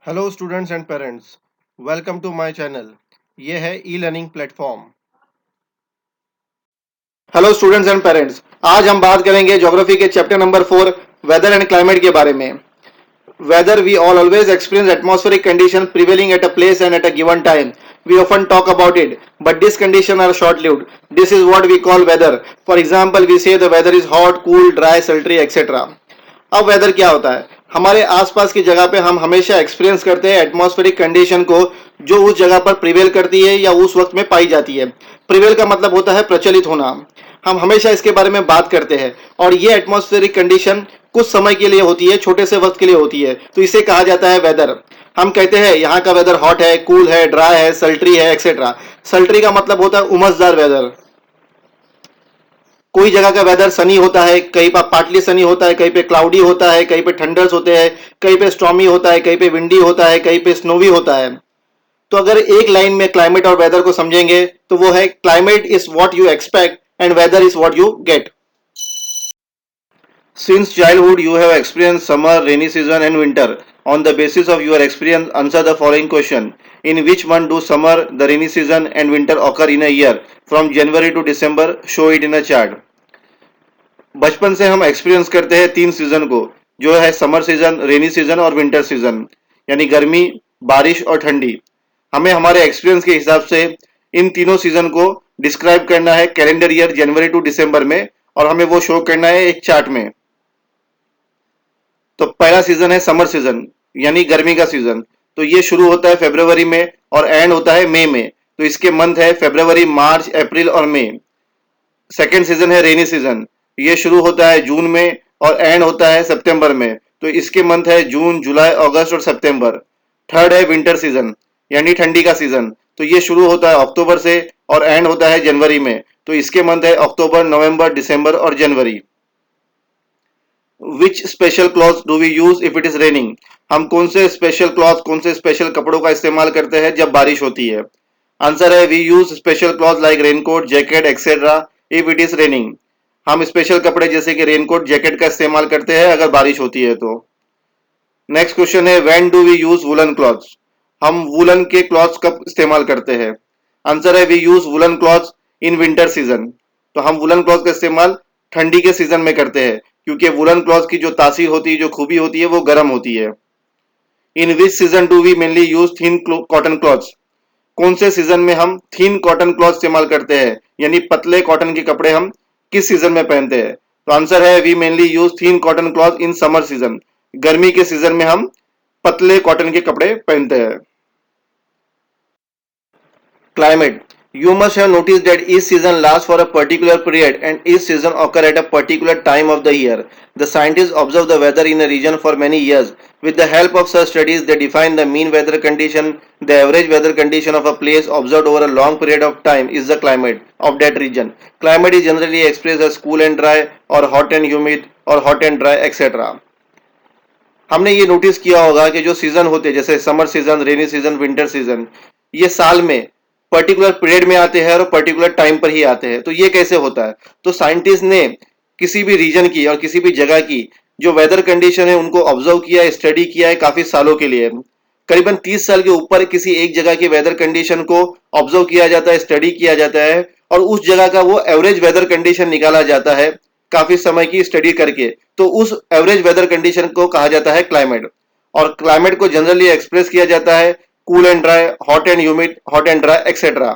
Hello students and parents, welcome to my channel. ये है e learning platform. Hello students and parents, आज हम बात करेंगे ज्योग्राफी के chapter number 4 weather and climate के बारे में। Weather we all always experience atmospheric condition prevailing at a place and at a given time. We often talk about it, but these conditions are short-lived. This is what we call weather. For example, we say the weather is hot, cool, dry, sultry, etc. अब weather क्या होता है? हमारे आसपास की जगह पे हम हमेशा एक्सपीरियंस करते हैं एटमॉस्फेरिक कंडीशन को, जो उस जगह पर प्रिवेल करती है या उस वक्त में पाई जाती है। प्रिवेल का मतलब होता है प्रचलित होना। हम हमेशा इसके बारे में बात करते हैं और ये एटमॉस्फेरिक कंडीशन कुछ समय के लिए होती है, छोटे से वक्त के लिए होती है, तो इसे कहा जाता है वेदर। हम कहते हैं यहाँ का वेदर हॉट है, कूल है, ड्राई है, सल्ट्री है, एक्सेट्रा। सल्ट्री का मतलब होता है उमसदार वेदर। कोई जगह का वेदर सनी होता है, कहीं पर पार्टली सनी होता है, कहीं पे क्लाउडी होता है, कहीं पे थंडर्स होते हैं, कहीं पे स्टॉर्मी होता है, कहीं पे विंडी होता है, कहीं पे स्नोवी होता है। तो अगर एक लाइन में क्लाइमेट और वेदर को समझेंगे तो वो है climate is what you expect and weather is what you get. Since childhood, you have experienced summer, rainy season, and winter. On the basis of your experience, answer the following question. In which month do summer, the rainy season, and winter occur in a year? From January to December, show it in a chart. बचपन से हम experience करते हैं तीन season को, जो है summer season, rainy season और विंटर सीजन, यानी गर्मी, बारिश और ठंडी। हमें हमारे एक्सपीरियंस के हिसाब से इन तीनों सीजन को डिस्क्राइब करना है कैलेंडर ईयर जनवरी टू दिसंबर में, और हमें वो शो करना है एक चार्ट में। तो पहला सीजन है समर सीजन, यानी गर्मी का सीजन। तो ये शुरू होता है फरवरी में और एंड होता है मई में। तो इसके मंथ है फरवरी, मार्च, अप्रैल और मई। सेकेंड सीजन है रेनी सीजन। ये शुरू होता है जून में और एंड होता है सितंबर में। तो इसके मंथ है जून, जुलाई, अगस्त और सितंबर। थर्ड है विंटर सीजन, यानी ठंडी का सीजन। तो ये शुरू होता है अक्टूबर से और एंड होता है जनवरी में। तो इसके मंथ है अक्टूबर, नवंबर, दिसंबर और जनवरी। Which special cloth do we use if it is raining? हम कौन से स्पेशल क्लॉथ, कौन से स्पेशल कपड़ों का इस्तेमाल करते हैं जब बारिश होती है? आंसर है we use special cloth like raincoat, jacket etcetera if it is raining. हम स्पेशल कपड़े जैसे कि रेनकोट, जैकेट का इस्तेमाल करते हैं अगर बारिश होती है तो। नेक्स्ट क्वेश्चन है when do we use woollen clothes? हम वुलन के क्लॉथ्स कब इस्तेमाल करते हैं? आंसर है we use woollen clothes in winter season. तो हम वुलन क्लॉथ का इस्तेमाल ठंडी के सीजन में करते हैं, क्योंकि वुलन क्लॉथ की जो तासीर होती है, जो खूबी होती है, वो गर्म होती है। In which season do we mainly use thin cotton clothes? कौन से सीजन में हम थिन कॉटन क्लॉथ इस्तेमाल करते हैं, यानी पतले कॉटन के कपड़े हम किस सीजन में पहनते हैं? तो आंसर है we mainly use thin cotton cloth in summer season. गर्मी के सीजन में हम पतले कॉटन के कपड़े पहनते हैं। Climate. You must have noticed that each season lasts for a particular period and each season occur at a particular time of the year. The scientists observe the weather in a region for many years. With the help of such studies, they define the mean weather condition. The average weather condition of a place observed over a long period of time is the climate of that region. Climate is generally expressed as cool and dry, or hot and humid, or hot and dry, etc. हमने ये notice किया होगा कि जो season होते हैं, जैसे summer season, rainy season, winter season, ये साल में पर्टिकुलर पीरियड में आते हैं और पर्टिकुलर टाइम पर ही आते हैं। तो ये कैसे होता है? तो साइंटिस्ट ने किसी भी रीजन की और किसी भी जगह की जो वेदर कंडीशन है उनको ऑब्जर्व किया है, स्टडी किया है काफी सालों के लिए। करीबन 30 साल के ऊपर किसी एक जगह की वेदर कंडीशन को ऑब्जर्व किया जाता है, स्टडी किया जाता है, और उस जगह का वो एवरेज वेदर कंडीशन निकाला जाता है काफी समय की स्टडी करके। तो उस एवरेज वेदर कंडीशन को कहा जाता है क्लाइमेट। और क्लाइमेट को जनरली एक्सप्रेस किया जाता है cool and dry, hot and humid, hot and dry, etc.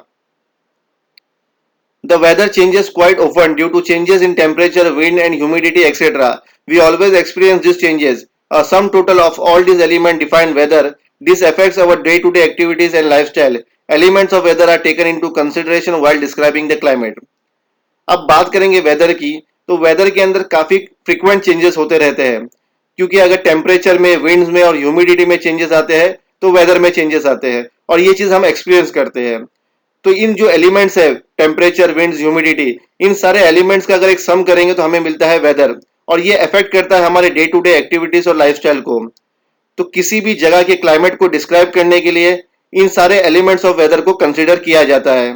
The weather changes quite often due to changes in temperature, wind and humidity, etc. We always experience these changes. A sum total of all these elements define weather. This affects our day-to-day activities and lifestyle. Elements of weather are taken into consideration while describing the climate. अब बात करेंगे weather की, तो weather के अंदर काफी frequent changes होते रहते हैं, क्योंकि अगर टेम्परेचर में, विंड्स में और ह्यूमिडिटी में चेंजेस आते हैं तो वेदर में चेंजेस आते हैं, और ये चीज हम एक्सपीरियंस करते हैं। तो इन जो एलिमेंट्स है, टेम्परेचर, विंड्स, ह्यूमिडिटी, इन सारे एलिमेंट्स का अगर एक सम करेंगे तो हमें मिलता है वेदर, और ये अफेक्ट करता है हमारे डे टू डे एक्टिविटीज और लाइफस्टाइल को। तो किसी भी जगह के क्लाइमेट को डिस्क्राइब करने के लिए इन सारे एलिमेंट्स ऑफ वेदर को कंसिडर किया जाता है।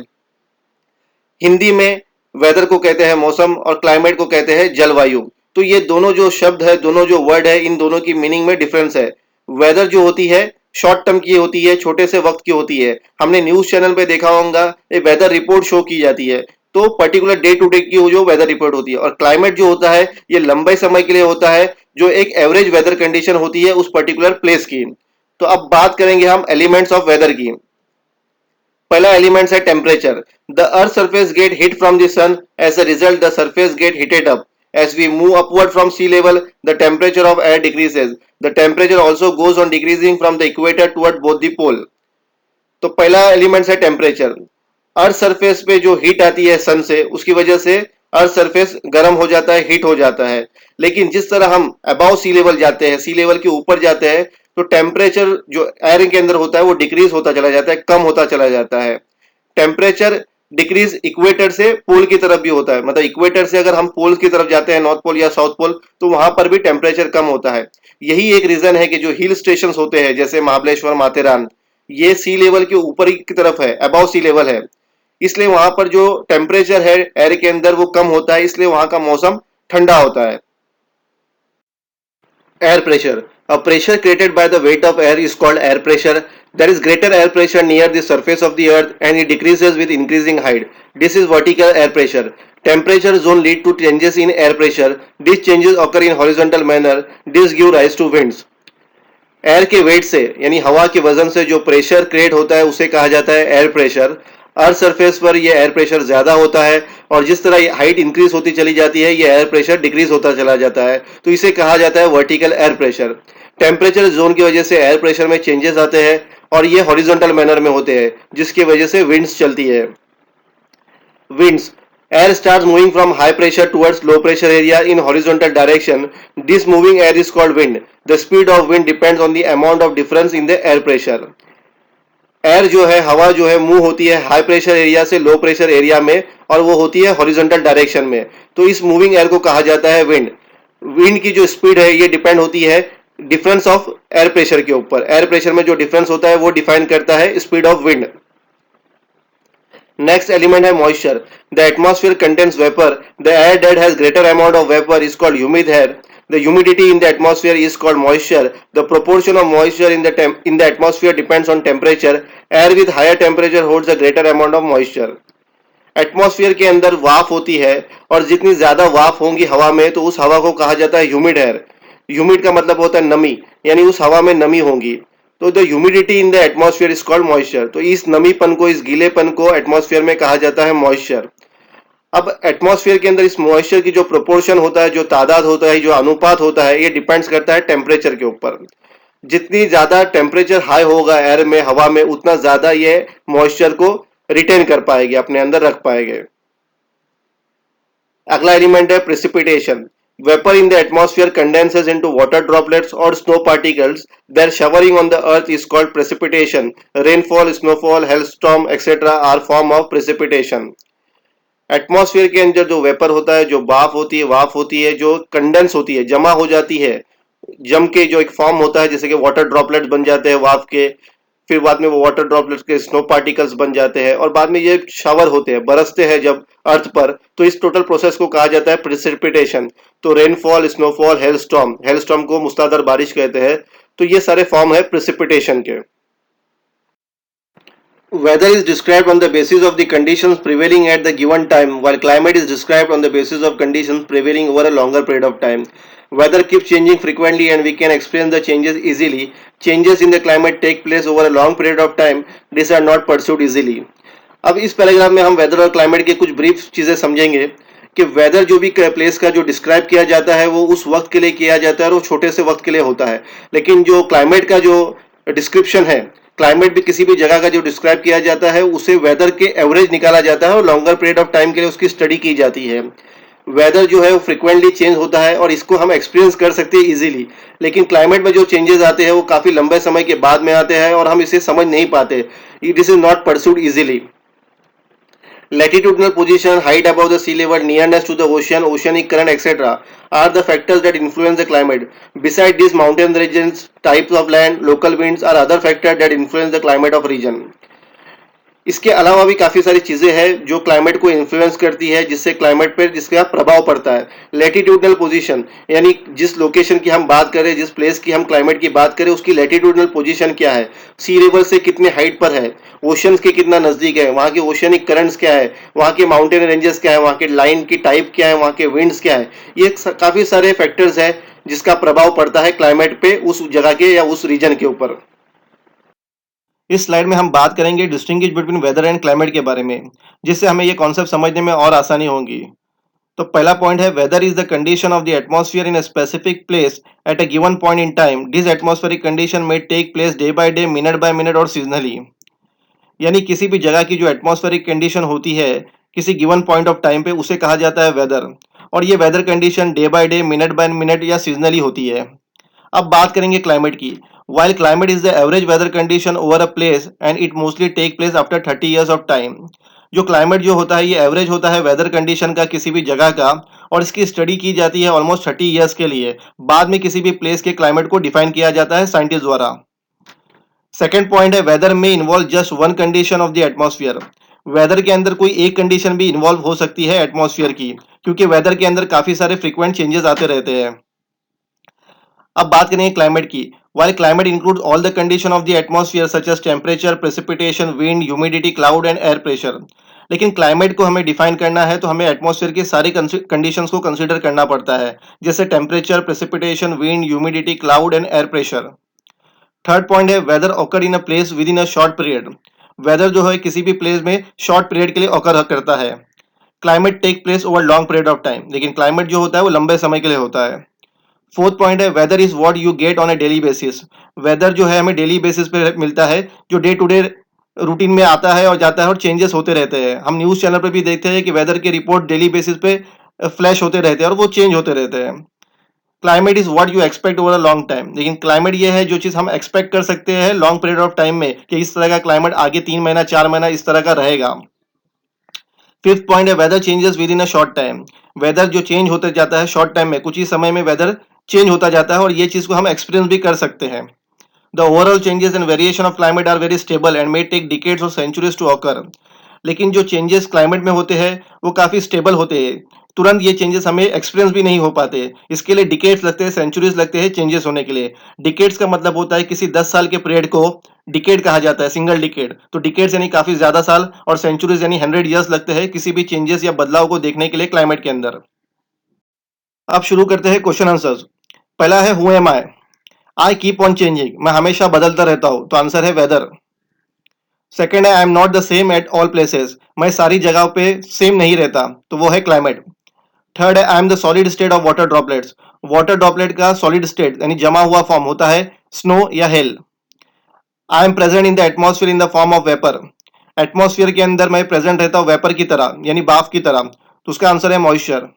हिंदी में वेदर को कहते हैं मौसम और क्लाइमेट को कहते हैं जलवायु। तो ये दोनों जो शब्द है, दोनों जो वर्ड है, इन दोनों की मीनिंग में डिफरेंस है। वेदर जो होती है शॉर्ट टर्म की होती है, छोटे से वक्त की होती है। हमने न्यूज चैनल पे देखा होगा, एक वेदर रिपोर्ट शो की जाती है, तो पर्टिकुलर डे टू डे की जो वेदर रिपोर्ट होती है। और क्लाइमेट जो होता है ये लंबे समय के लिए होता है, जो एक एवरेज वेदर कंडीशन होती है उस पर्टिकुलर प्लेस की। तो अब बात करेंगे हम एलिमेंट्स ऑफ वेदर की। पहला एलिमेंट है temperature. The earth surface get heat from the sun, as a result the surface get heated up. As we move upward from sea level, the temperature of air decreases. The temperature also goes on decreasing from the equator toward both the pole. तो पहला element है temperature. Earth surface पे जो heat आती है सन से, उसकी वजह से अर्थ सरफेस गर्म हो जाता है, हीट हो जाता है। लेकिन जिस तरह हम अबाउ सी लेवल जाते हैं, सी लेवल के ऊपर जाते हैं, तो टेम्परेचर जो एयर के अंदर होता है वो डिक्रीज होता चला जाता है, कम होता चला जाता है। टेम्परेचर डिक्रीज इक्वेटर से पोल की तरफ भी होता है, मतलब इक्वेटर से अगर हम पोल की तरफ जाते हैं, नॉर्थ पोल या साउथ पोल, तो वहां पर भी टेम्परेचर कम होता है। यही एक रीजन है कि जो हिल स्टेशन होते हैं जैसे महाबलेश्वर, माथेरान, ये सी लेवल के ऊपर की तरफ है, अबाउ सी लेवल है, इसलिए वहां पर जो टेम्परेचर है एयर के अंदर वो कम होता है, इसलिए वहां का मौसम ठंडा होता है। Air pressure. A pressure created by the weight of air is called air pressure. There is greater air pressure near the surface of the earth and it decreases with increasing height. This is vertical air pressure. Temperature zone lead to changes in air pressure. These changes occur in horizontal manner. This give rise to winds. Air के wait से यानी हवा के वजन से जो pressure create होता है उसे कहा जाता है एयर प्रेशर। अर्थ सरफेस पर यह एयर प्रेशर ज्यादा होता है और जिस तरह हाइट इंक्रीज होती चली जाती है यह एयर प्रेशर डिक्रीज होता चला जाता है, तो इसे कहा जाता है vertical air pressure. Temperature zone की वजह से एयर प्रेशर में चेंजेस आते हैं और ये हॉरिजॉन्टल मैनर में होते हैं, जिसकी वजह से विंड्स चलती है। Winds. Air starts moving from high pressure towards low pressure area in horizontal direction. This moving air is called wind. The speed of wind depends on the amount of difference in the air pressure. Air जो है, हवा जो है, move होती है high pressure area से low pressure area में और वो होती है हॉरिजॉन्टल डायरेक्शन में, तो इस मूविंग एयर को कहा जाता है विंड। विंड की जो स्पीड है ये डिपेंड होती है डिफरेंस ऑफ एयर प्रेशर के ऊपर। एयर प्रेशर में जो डिफरेंस होता है वो डिफाइन करता है speed of wind. Next element है moisture. The atmosphere contains vapor. The air that has greater amount of vapor is called humid air. The humidity in the atmosphere is called moisture. The proportion of moisture in the atmosphere depends on temperature. Air with higher temperature holds a greater amount of moisture. Atmosphere के अंदर वाफ होती है और जितनी ज्यादा वाफ होंगी हवा में तो उस हवा को कहा जाता है ह्यूमिड एयर। ह्यूमिड का मतलब होता है नमी, यानी उस हवा में नमी होगी, तो the humidity in the atmosphere is called moisture. तो इस नमीपन को, इस गीलेपन को एटमॉस्फेयर में कहा जाता है मॉइस्चर। अब एटमॉस्फेयर के अंदर इस मॉइस्चर की जो प्रोपोर्शन होता है, जो तादाद होता है, जो अनुपात होता है, ये डिपेंड्स करता है टेम्परेचर के ऊपर। जितनी ज्यादा टेम्परेचर हाई होगा एयर में, हवा में, उतना ज्यादा ये मॉइस्चर को रिटेन कर पाएंगे, अपने अंदर रख पाएंगे। अगला एलिमेंट है precipitation. Vapor in the atmosphere condenses into water droplets or snow particles. Their showering on the earth is called precipitation. Rainfall, snowfall, hailstorm, etc. are form of precipitation. Atmosphere के अंदर जो वेपर होता है, जो वाफ होती है, जो कंडेंस होती है, जमा हो जाती है, जम के जो एक फॉर्म होता है, जैसे कि वाटर ड्रॉपलेट्स बन जाते हैं वाफ के, फिर बाद में वो वाटर ड्रॉपलेट्स के स्नो पार्टिकल्स बन जाते हैं और बाद में ये शावर होते हैं, बरसते हैं जब अर्थ पर, तो इस टोटल प्रोसेस को कहा जाता है प्रेसिपिटेशन। तो रेनफॉल, स्नोफॉल, हेलस्टॉर्म, हेलस्टॉर्म को मुसलाधार बारिश कहते हैं, तो ये सारे फॉर्म है प्रेसिपिटेशन के। Weather is described on the basis of the conditions prevailing at the given time, while climate is described on the basis of conditions prevailing over a longer period of time. Weather keeps changing frequently and we can experience the changes easily. Changes in the climate take place over a long period of time. These are not pursued easily. अब इस paragraph में हम weather और climate की कुछ brief चीजें समझेंगे कि वेदर जो भी प्लेस का जो डिस्क्राइब किया जाता है वो उस वक्त के लिए किया जाता है और वो छोटे से वक्त के लिए होता है, लेकिन जो क्लाइमेट का जो डिस्क्रिप्शन है, क्लाइमेट भी किसी भी जगह का जो डिस्क्राइब किया जाता है उसे वेदर के एवरेज निकाला जाता है और लॉन्गर पीरियड ऑफ टाइम के लिए उसकी स्टडी की जाती है। वेदर जो है वो फ्रिक्वेंटली चेंज होता है और इसको हम एक्सपीरियंस कर सकते हैं इजीली, लेकिन क्लाइमेट में जो चेंजेस आते हैं वो काफी लंबे समय के बाद में आते हैं और हम इसे समझ नहीं पाते। It is not pursued easily. Latitudinal position, height above the sea level, nearness to the ocean, oceanic current, etc. are the factors that influence the climate. Besides these, mountain regions, types of land, local winds are other factors that influence the climate of region. इसके अलावा भी काफ़ी सारी चीज़ें हैं जो climate को influence करती है, जिससे क्लाइमेट पर जिसका प्रभाव पड़ता है। लैटिट्यूडनल पोजीशन, यानी जिस लोकेशन की हम बात करें, जिस प्लेस की हम क्लाइमेट की बात करें, उसकी लैटिट्यूडनल पोजीशन क्या है, सी लेवल से कितने हाइट पर है, ओशंस के कितना नज़दीक है, वहाँ के ओशनिक करंट्स क्या है, वहाँ के माउंटेन रेंजेस क्या है, वहाँ के लाइन की टाइप क्या है, वहाँ के विंड्स क्या है। ये काफ़ी सारे फैक्टर्स हैं जिसका प्रभाव पड़ता है क्लाइमेट पे उस जगह के या उस रीजन के ऊपर। इस स्लाइड में हम बात करेंगे distinguish between weather and climate के बारे में, जिससे हमें ये कॉन्सेप्ट समझने में और आसानी होगी। तो पहला पॉइंट है, weather is the condition of the atmosphere in a specific place at a given point in time. This atmospheric condition में take place day by minute और सीजनली। यानी किसी भी जगह की जो एटमॉस्फेरिक कंडीशन होती है किसी गिवन पॉइंट ऑफ टाइम पे, उसे कहा जाता है वेदर। और ये weather condition day by day, minute by minute या सीजनली होती है। अब बात करेंगे क्लाइमेट की। While climate is the average weather condition over a place and it mostly take place after 30 years of time. जो क्लाइमेट जो होता है ये एवरेज होता है वेदर कंडीशन का किसी भी जगह का, और इसकी स्टडी की जाती है ऑलमोस्ट 30 ईयर्स के लिए। बाद में किसी भी प्लेस के क्लाइमेट को डिफाइन किया जाता है साइंटिस्ट द्वारा। सेकेंड पॉइंट है, वेदर में involve just one condition of the atmosphere. Weather के अंदर कोई एक कंडीशन भी इन्वॉल्व हो सकती है एटमॉस्फेयर की, क्योंकि वेदर के अंदर काफी सारे फ्रीक्वेंट चेंजेस आते रहते हैं। अब बात करेंगे क्लाइमेट की। While climate include all the condition of the atmosphere such as temperature, precipitation, wind, humidity, cloud and air pressure. लेकिन क्लाइमेट को हमें डिफाइन करना है तो हमें एटमॉस्फेयर की सारी कंडीशंस को कंसीडर करना पड़ता है, जैसे temperature, precipitation, wind, humidity, cloud and air pressure. Third point है, weather occur in a place within a short period. Weather जो है किसी भी प्लेस में शॉर्ट पीरियड के लिए ऑकर करता है। Climate take place over long period of time, लेकिन क्लाइमेट जो होता है वो लंबे समय के लिए होता है। फोर्थ पॉइंट है, weather is what you get on a daily basis. Weather जो है हमें डेली बेसिस पे मिलता है, जो डे टू डे रूटीन में आता है और जाता है और चेंजेस होते रहते हैं। हम न्यूज़ चैनल पर भी देखते हैं कि वेदर के रिपोर्ट डेली बेसिस पे फ्लैश होते रहते हैं और वो चेंज होते रहते हैं। Climate is what you expect over a long time, लेकिन क्लाइमेट ये है जो चीज़ हम एक्सपेक्ट कर सकते हैं लॉन्ग पीरियड ऑफ टाइम में, कि इस तरह का क्लाइमेट आगे 3 महीना 4 महीना इस तरह का रहेगा। फिफ्थ पॉइंट है, weather changes within a short time. Weather जो चेंज होते जाता है शॉर्ट टाइम में, कुछ ही समय में वेदर चेंज होता जाता है और ये चीज़ को हम एक्सपीरियंस भी कर सकते हैं। The overall changes and variation of climate are very stable and may take decades or centuries to occur. लेकिन जो चेंजेस क्लाइमेट में होते हैं वो काफ़ी स्टेबल होते हैं। तुरंत ये चेंजेस हमें एक्सपीरियंस भी नहीं हो पाते। इसके लिए डिकेड्स लगते हैं, सेंचुरीज लगते हैं चेंजेस होने के लिए। डिकेड्स का मतलब होता है किसी 10 साल के पीरियड को डिकेड कहा जाता है, सिंगल डिकेड। तो डिकेड्स यानी काफ़ी ज़्यादा साल, और सेंचुरीज यानी 100 ईयर्स लगते हैं किसी भी चेंजेस या बदलाव को देखने के लिए क्लाइमेट के अंदर। अब शुरू करते हैं क्वेश्चन आंसर्स। पहला है, who am I keep on changing, मैं हमेशा बदलता रहता हूँ, तो आंसर है वेदर। सेकेंड है, I am not the same at all places, मैं सारी जगहों पे सेम नहीं रहता, तो वो है क्लाइमेट। थर्ड है, I am the solid state of water droplets. Water droplet का सॉलिड स्टेट यानी जमा हुआ फॉर्म होता है स्नो या hello. I am present in the atmosphere in the form of vapour. Atmosphere के अंदर मैं प्रेजेंट रहता हूँ वेपर की तरह यानी भाप की तरह, तो उसका आंसर है मॉइस्चर।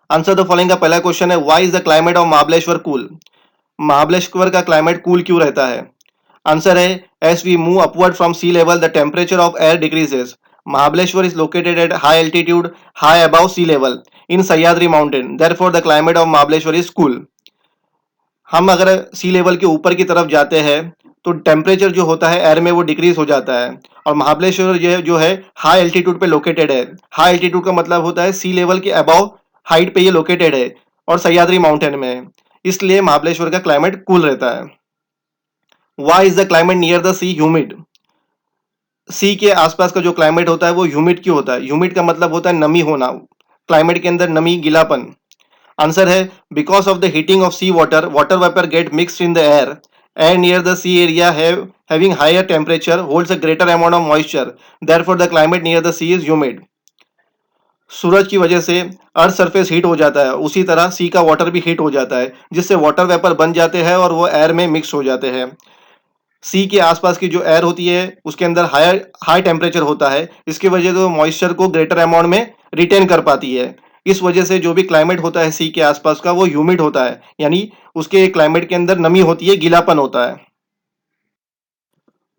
आंसर द फॉलोइंग का पहला क्वेश्चन है, why is the climate of Mahabaleshwar cool. Mahabaleshwar का क्लाइमेट कूल क्यों रहता है। आंसर है, as we move upward from sea level the temperature of air decreases. Mahabaleshwar is located at high altitude, high above sea level in Sahyadri mountain, therefore the climate of Mahabaleshwar is cool. हम अगर सी level के ऊपर की तरफ जाते हैं तो टेम्परेचर जो होता है एयर में वो डिक्रीज हो जाता है। और महाबलेश्वर ये जो है हाई एल्टीट्यूड पे लोकेटेड है। हाई एल्टीट्यूड का मतलब होता है सी लेवल के अबाव हाइट पे ये लोकेटेड है और सह्याद्री माउंटेन में है, इसलिए महाबलेश्वर का क्लाइमेट कूल रहता है। Why is the climate near the sea humid. Sea के आसपास का जो क्लाइमेट होता है वो ह्यूमिड क्यों होता है। ह्यूमिड का मतलब होता है नमी होना, क्लाइमेट के अंदर नमी, गीलापन। आंसर है, because of the heating of sea water, water vapour get mixed in the air. Air near the sea area having higher temperature holds a greater amount of moisture, therefore the climate near the sea is humid. सूरज की वजह से earth surface heat हो जाता है, उसी तरह सी का वाटर भी हीट हो जाता है, जिससे वाटर वेपर बन जाते हैं और वो एयर में मिक्स हो जाते हैं। सी के आसपास की जो एयर होती है उसके अंदर हाई टेम्परेचर होता है, इसकी वजह से वो मॉइस्चर को ग्रेटर अमाउंट में रिटेन कर पाती है। इस वजह से जो भी क्लाइमेट होता है सी के आसपास का वो ह्यूमिड होता है, यानी उसके क्लाइमेट के अंदर नमी होती है, गीलापन होता है।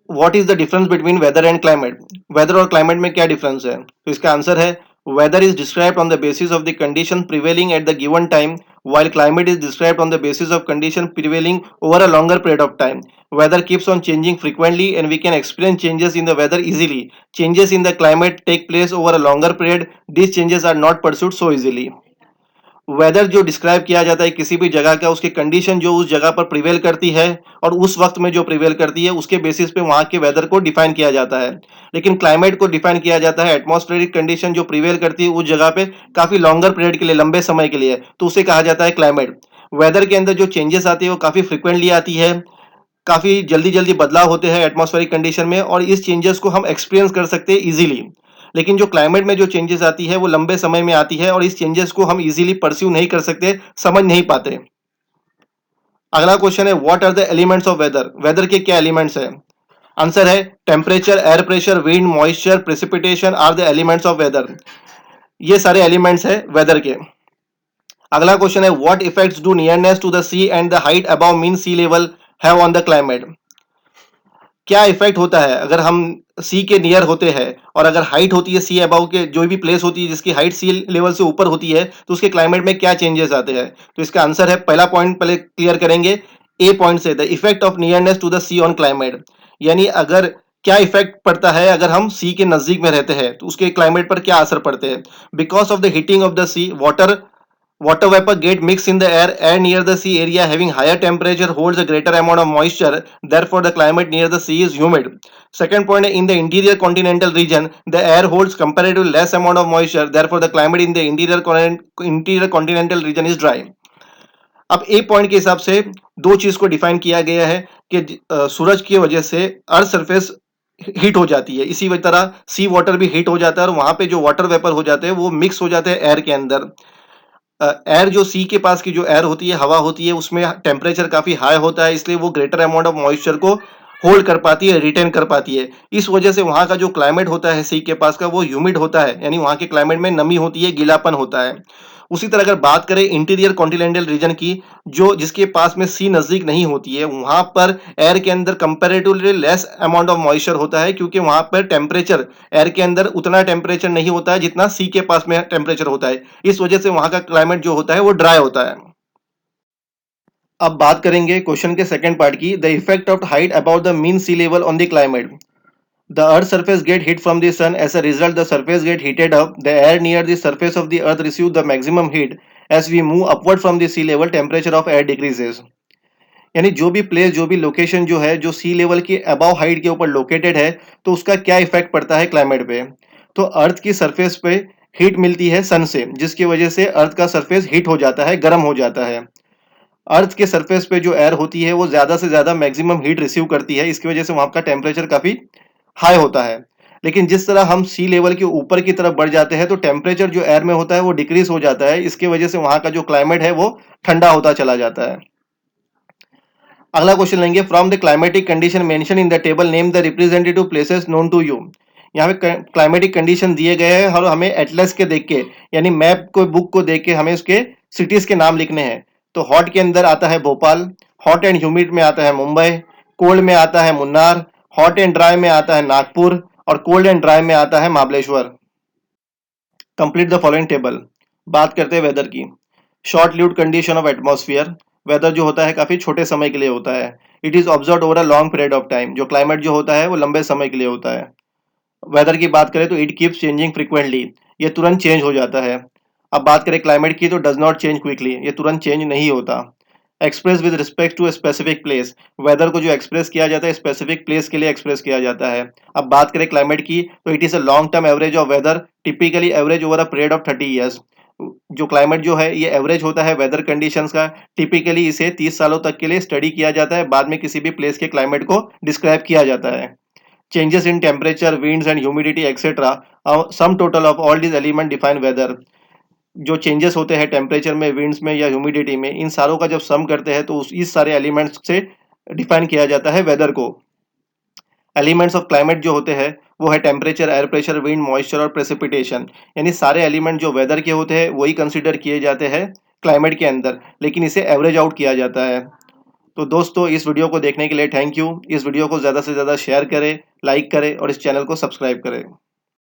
What is the difference between weather and climate. Weather और क्लाइमेट में क्या डिफरेंस है, तो इसका आंसर है, weather is described on the basis of the condition prevailing at the given time while climate is described on the basis of condition prevailing over a longer period of time. Weather keeps on changing frequently and we can experience changes in the weather easily. Changes in the climate take place over a longer period. These changes are not pursued so easily. Weather जो describe किया जाता है किसी भी जगह का, उसकी condition जो उस जगह पर प्रिवेल करती है और उस वक्त में जो प्रिवेल करती है उसके बेसिस पे वहां के वेदर को डिफाइन किया जाता है। लेकिन क्लाइमेट को डिफाइन किया जाता है एटमॉस्फेरिक कंडीशन जो प्रिवेल करती है उस जगह पे काफी लॉन्गर पीरियड के लिए, लंबे समय के लिए, तो उसे कहा जाता है क्लाइमेट। वेदर के अंदर जो चेंजेस आती है वो काफी फ्रिक्वेंटली आती है, काफी जल्दी जल्दी बदलाव होते हैं एटमॉस्फेरिक कंडीशन में और इस चेंजेस को हम एक्सपीरियंस कर सकते हैं इजीली। लेकिन जो क्लाइमेट में जो चेंजेस आती है वो लंबे समय में आती है और इस चेंजेस को हम इजीली परस्यू नहीं कर सकते, समझ नहीं पाते। अगला क्वेश्चन है what are the elements of weather. Weather के क्या एलिमेंट्स है? आंसर है temperature, air pressure, wind, moisture, precipitation are the elements of weather. ये सारे एलिमेंट्स है वेदर के। अगला क्वेश्चन है what effects do nearness to the sea and the height above mean sea level have on the climate. क्या effect होता है अगर हम सी के नियर होते हैं और अगर हाइट होती है सी अबव के, जो भी प्लेस होती है जिसकी हाइट सी लेवल से ऊपर होती है, तो उसके क्लाइमेट में क्या चेंजेस आते हैं? तो इसका आंसर है, पहला पॉइंट पहले क्लियर करेंगे, ए पॉइंट से, the effect of nearness to the sea on climate. यानी अगर क्या इफेक्ट पड़ता है अगर हम सी के नजदीक में रहते हैं तो उसके क्लाइमेट पर क्या असर पड़ते हैं? Because of the heating of the sea, water vapor get mixed in the air near the sea area having higher temperature holds a greater amount of moisture, therefore the climate near the sea is humid. Second point, in the interior continental region the air holds comparatively less amount of moisture, therefore the climate in the interior continental region is dry. अब ए point के हिसाब से दो चीज को define किया गया है कि सूरज की वजह से अर्थ सरफेस हीट हो जाती है, इसी तरह सी वाटर भी हीट हो जाता है और वहां पे जो वाटर वेपर हो जाते हैं वो मिक्स हो जाते हैं एयर के अंदर। एयर जो सी के पास की जो एयर होती है, हवा होती है, उसमें टेम्परेचर काफी हाई होता है, इसलिए वो ग्रेटर अमाउंट ऑफ मॉइस्चर को होल्ड कर पाती है, रिटेन कर पाती है। इस वजह से वहां का जो क्लाइमेट होता है सी के पास का वो ह्यूमिड होता है, यानी वहां के क्लाइमेट में नमी होती है, गीलापन होता है। उसी तरह अगर बात करें इंटीरियर कॉन्टिनेंटल रीजन की, जो जिसके पास में सी नजदीक नहीं होती है, वहां पर एयर के अंदर comparatively less amount of moisture होता है, क्योंकि वहां पर टेम्परेचर एयर के अंदर उतना टेम्परेचर नहीं होता है जितना सी के पास में टेम्परेचर होता है। इस वजह से वहां का क्लाइमेट जो होता है वो ड्राई होता है। अब बात करेंगे क्वेश्चन के सेकंड पार्ट की, the effect of height about the mean sea level on the climate. The earth's surface get heat from the sun. As a result, the surface get heated up. The air near the surface of the earth receive the maximum heat. As we move upward from the sea level, temperature of air decreases. यानी जो भी place, जो भी location जो है, जो सी level के above height के ऊपर लोकेटेड है, तो उसका क्या इफेक्ट पड़ता है क्लाइमेट पे? तो अर्थ की सरफेस पे हीट मिलती है सन से, जिसकी वजह से अर्थ का सरफेस हीट हो जाता है, गर्म हो जाता है। अर्थ के सरफेस पे जो एयर होती है वो ज्यादा से ज्यादा मैक्सिमम हीट रिसीव करती है, इसकी वजह से वहां का टेम्परेचर काफी हाई होता है। लेकिन जिस तरह हम सी लेवल के ऊपर की तरफ बढ़ जाते हैं तो टेम्परेचर जो एयर में होता है वो डिक्रीज हो जाता है, इसकी वजह से वहां का जो क्लाइमेट है वो ठंडा होता चला जाता है। अगला क्वेश्चन लेंगे, from the climatic condition mention in the table name the representative places known to you. यहाँ पे क्लाइमेटिक कंडीशन दिए गए हैं और हमें एटलस के देख के, यानी मैप को, बुक को देख के हमें उसके सिटीज के नाम लिखने हैं। तो हॉट के अंदर आता है भोपाल, हॉट एंड ह्यूमिड में आता है मुंबई, कोल्ड में आता है मुन्नार, हॉट एंड ड्राई में आता है नागपुर और कोल्ड एंड ड्राई में आता है Mahabaleshwar. Complete the following table. बात करते हैं वेदर की। Short lived condition of atmosphere, weather जो होता है काफी छोटे समय के लिए होता है। It is observe over a long period of time, जो क्लाइमेट जो होता है वो लंबे समय के लिए होता है। वेदर की बात करें तो इट कीप्स चेंजिंग फ्रिक्वेंटली, ये तुरंत चेंज हो जाता है। अब बात करें क्लाइमेट की तो डज नॉट चेंज क्विकली, ये तुरंत चेंज नहीं होता। Express with respect to specific place, weather को जो एक्सप्रेस किया जाता है स्पेसिफिक प्लेस के लिए एक्सप्रेस किया जाता है। अब बात करें क्लाइमेट की तो it is a long term average of weather, typically average over a period of 30 years. जो क्लाइमेट जो है ये एवरेज होता है वेदर कंडीशंस का, टिपिकली इसे 30 सालों तक के लिए स्टडी किया जाता है, बाद में किसी भी प्लेस के क्लाइमेट को डिस्क्राइब किया जाता है। Changes in temperature, winds and humidity etcetera, sum total of all these element define weather. जो चेंजेस होते हैं टेम्परेचर में, विंड्स में या ह्यूमिडिटी में, इन सारों का जब सम करते हैं तो इस सारे एलिमेंट्स से डिफाइन किया जाता है वेदर को। एलिमेंट्स ऑफ क्लाइमेट जो होते हैं वो है temperature, air pressure, wind, moisture और प्रेसिपिटेशन। यानी सारे एलिमेंट जो वेदर के होते हैं वही कंसिडर किए जाते हैं क्लाइमेट के अंदर, लेकिन इसे एवरेज आउट किया जाता है। तो दोस्तों इस वीडियो को देखने के लिए थैंक यू। इस वीडियो को ज़्यादा से ज़्यादा शेयर करें, लाइक करें और इस चैनल को सब्सक्राइब करें।